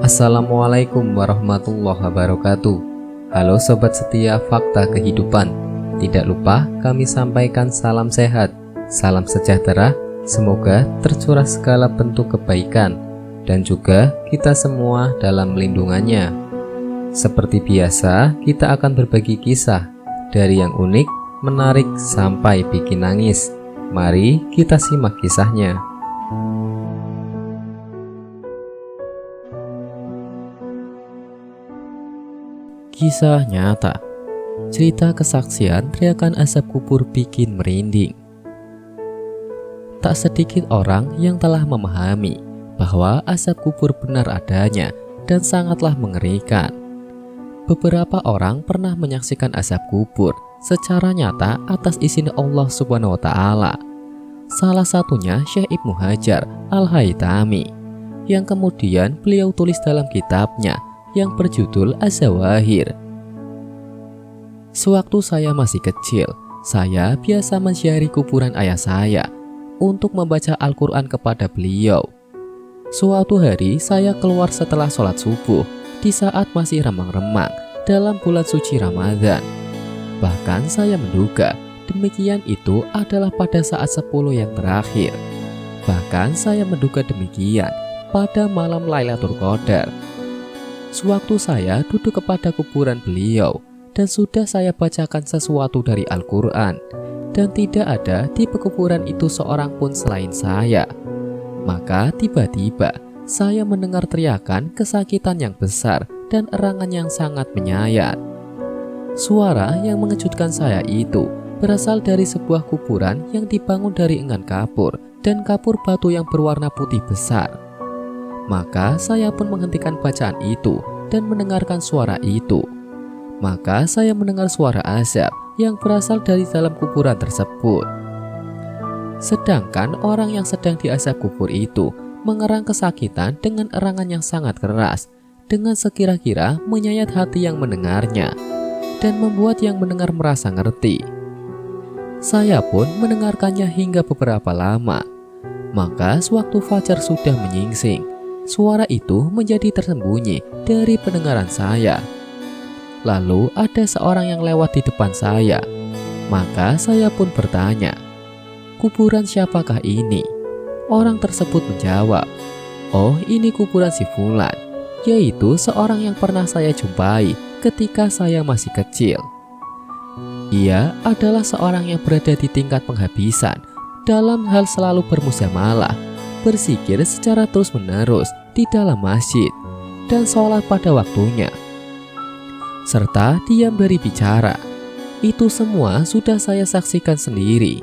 Assalamualaikum warahmatullahi wabarakatuh. Halo sobat setia Fakta Kehidupan. Tidak lupa kami sampaikan salam sehat, salam sejahtera. Semoga tercurah segala bentuk kebaikan dan juga kita semua dalam lindungannya. Seperti biasa, kita akan berbagi kisah dari yang unik, menarik sampai bikin nangis. Mari kita simak kisahnya. Kisah nyata. Cerita kesaksian teriakan asap kubur bikin merinding. Tak sedikit orang yang telah memahami bahwa asap kubur benar adanya dan sangatlah mengerikan. Beberapa orang pernah menyaksikan asap kubur secara nyata atas izin Allah Subhanahu wa Ta'ala. Salah satunya Syekh Ibnu Hajar Al-Haytami, yang kemudian beliau tulis dalam kitabnya yang berjudul Az-Zawahir. Sewaktu saya masih kecil, saya biasa menziarahi kuburan ayah saya untuk membaca Al-Quran kepada beliau. Suatu hari saya keluar setelah sholat subuh di saat masih remang-remang dalam bulan suci Ramadan. Bahkan saya menduga demikian itu adalah pada saat 10 yang terakhir. Bahkan saya menduga demikian pada malam Lailatul Qadar. Sewaktu saya duduk kepada kuburan beliau dan sudah saya bacakan sesuatu dari Al-Quran, dan tidak ada di pekuburan itu seorang pun selain saya, maka tiba-tiba saya mendengar teriakan kesakitan yang besar dan erangan yang sangat menyayat. Suara yang mengejutkan saya itu berasal dari sebuah kuburan yang dibangun dari enggan kapur dan kapur batu yang berwarna putih besar. Maka saya pun menghentikan bacaan itu dan mendengarkan suara itu. Maka saya mendengar suara azab yang berasal dari dalam kuburan tersebut. Sedangkan orang yang sedang diazab kubur itu mengerang kesakitan dengan erangan yang sangat keras, dengan sekira-kira menyayat hati yang mendengarnya dan membuat yang mendengar merasa ngerti. Saya pun mendengarkannya hingga beberapa lama. Maka sewaktu fajar sudah menyingsing, suara itu menjadi tersembunyi dari pendengaran saya. Lalu ada seorang yang lewat di depan saya. Maka saya pun bertanya, "Kuburan siapakah ini?" Orang tersebut menjawab, "Oh, ini kuburan si Fulan, yaitu seorang yang pernah saya jumpai ketika saya masih kecil. Ia adalah seorang yang berada di tingkat penghabisan dalam hal selalu bermusyawarah, berzikir secara terus-menerus di dalam masjid, dan sholat pada waktunya, serta diam dari bicara. Itu semua sudah saya saksikan sendiri."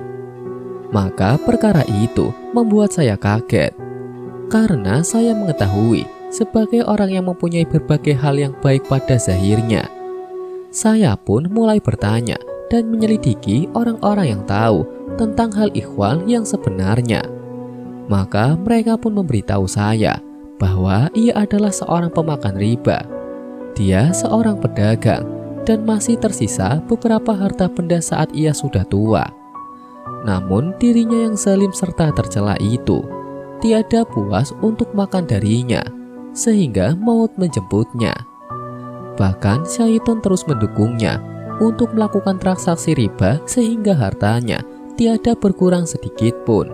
Maka perkara itu membuat saya kaget, karena saya mengetahui sebagai orang yang mempunyai berbagai hal yang baik pada zahirnya. Saya pun mulai bertanya dan menyelidiki orang-orang yang tahu tentang hal ikhwal yang sebenarnya. Maka mereka pun memberitahu saya bahwa ia adalah seorang pemakan riba. Dia seorang pedagang dan masih tersisa beberapa harta benda saat ia sudah tua. Namun dirinya yang zalim serta tercela itu tiada puas untuk makan darinya, sehingga maut menjemputnya. Bahkan syaitan terus mendukungnya untuk melakukan transaksi riba sehingga hartanya tiada berkurang sedikit pun.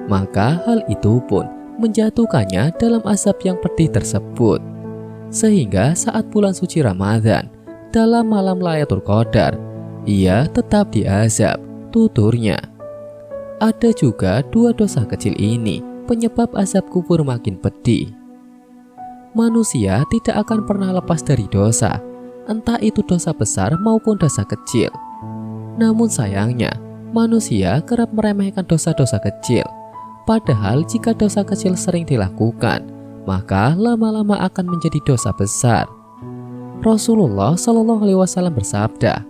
Maka hal itu pun menjatuhkannya dalam azab yang pedih tersebut. Sehingga saat bulan suci Ramadan, dalam malam Lailatul Qadar, ia tetap diazab, tuturnya. Ada juga dua dosa kecil ini penyebab azab kubur makin pedih. Manusia tidak akan pernah lepas dari dosa, entah itu dosa besar maupun dosa kecil. Namun sayangnya, manusia kerap meremehkan dosa-dosa kecil. Padahal jika dosa kecil sering dilakukan, maka lama-lama akan menjadi dosa besar. Rasulullah Shallallahu Alaihi Wasallam bersabda,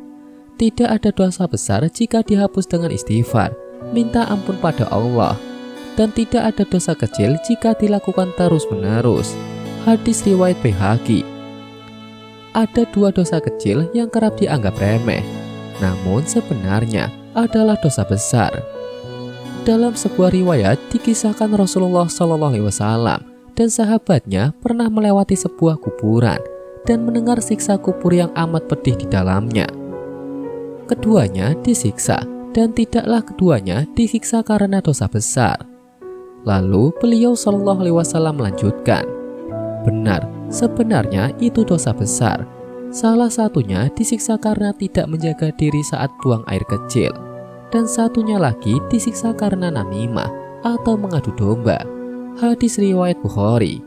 "Tidak ada dosa besar jika dihapus dengan istighfar, minta ampun pada Allah, dan tidak ada dosa kecil jika dilakukan terus-menerus." Hadis riwayat Baihaqi. Ada dua dosa kecil yang kerap dianggap remeh, namun sebenarnya adalah dosa besar. Dalam sebuah riwayat dikisahkan Rasulullah SAW dan sahabatnya pernah melewati sebuah kuburan dan mendengar siksa kubur yang amat pedih di dalamnya. Keduanya disiksa, dan tidaklah keduanya disiksa karena dosa besar. Lalu beliau Shallallahu Alaihi Wasallam melanjutkan, benar, sebenarnya itu dosa besar. Salah satunya disiksa karena tidak menjaga diri saat buang air kecil, dan satunya lagi disiksa karena namimah atau mengadu domba. Hadis riwayat Bukhari.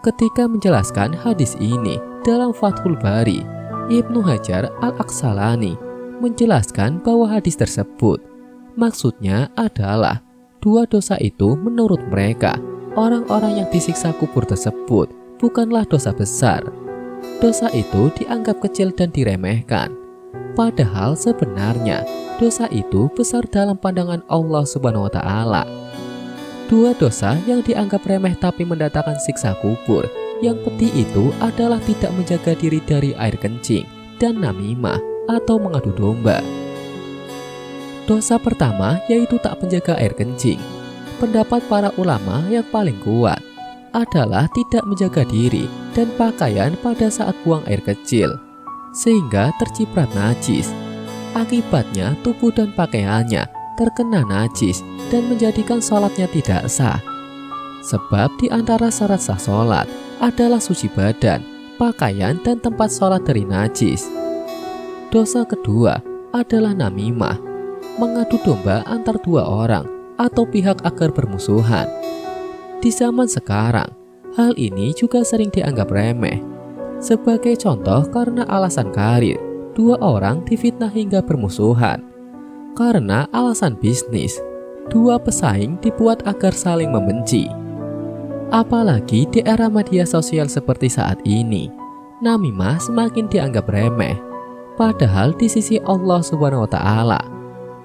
Ketika menjelaskan hadis ini dalam Fathul Bari, Ibnu Hajar Al-Aqsalani menjelaskan bahwa hadis tersebut maksudnya adalah dua dosa itu menurut mereka, orang-orang yang disiksa kubur tersebut bukanlah dosa besar. Dosa itu dianggap kecil dan diremehkan. Padahal sebenarnya dosa itu besar dalam pandangan Allah Subhanahu wa Ta'ala. Dua dosa yang dianggap remeh tapi mendatangkan siksa kubur yang pedih itu adalah tidak menjaga diri dari air kencing dan namimah atau mengadu domba. Dosa pertama yaitu tak menjaga air kencing. Pendapat para ulama yang paling kuat adalah tidak menjaga diri dan pakaian pada saat buang air kecil, sehingga terciprat najis. Akibatnya tubuh dan pakaiannya terkena najis dan menjadikan sholatnya tidak sah. Sebab di antara syarat sah sholat adalah suci badan, pakaian, dan tempat sholat dari najis. Dosa kedua adalah namimah, mengadu domba antar dua orang atau pihak agar bermusuhan. Di zaman sekarang, hal ini juga sering dianggap remeh. Sebagai contoh, karena alasan karir, dua orang difitnah hingga bermusuhan. Karena alasan bisnis, dua pesaing dibuat agar saling membenci. Apalagi di era media sosial seperti saat ini, namimah semakin dianggap remeh. Padahal di sisi Allah Subhanahu wa Ta'ala,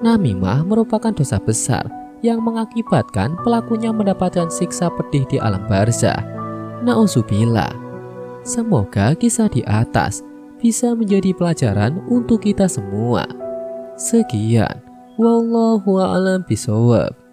namimah merupakan dosa besar yang mengakibatkan pelakunya mendapatkan siksa pedih di alam barzah. Na'udzubillah. Semoga kisah di atas bisa menjadi pelajaran untuk kita semua. Sekian, wallahu a'lam bishawab.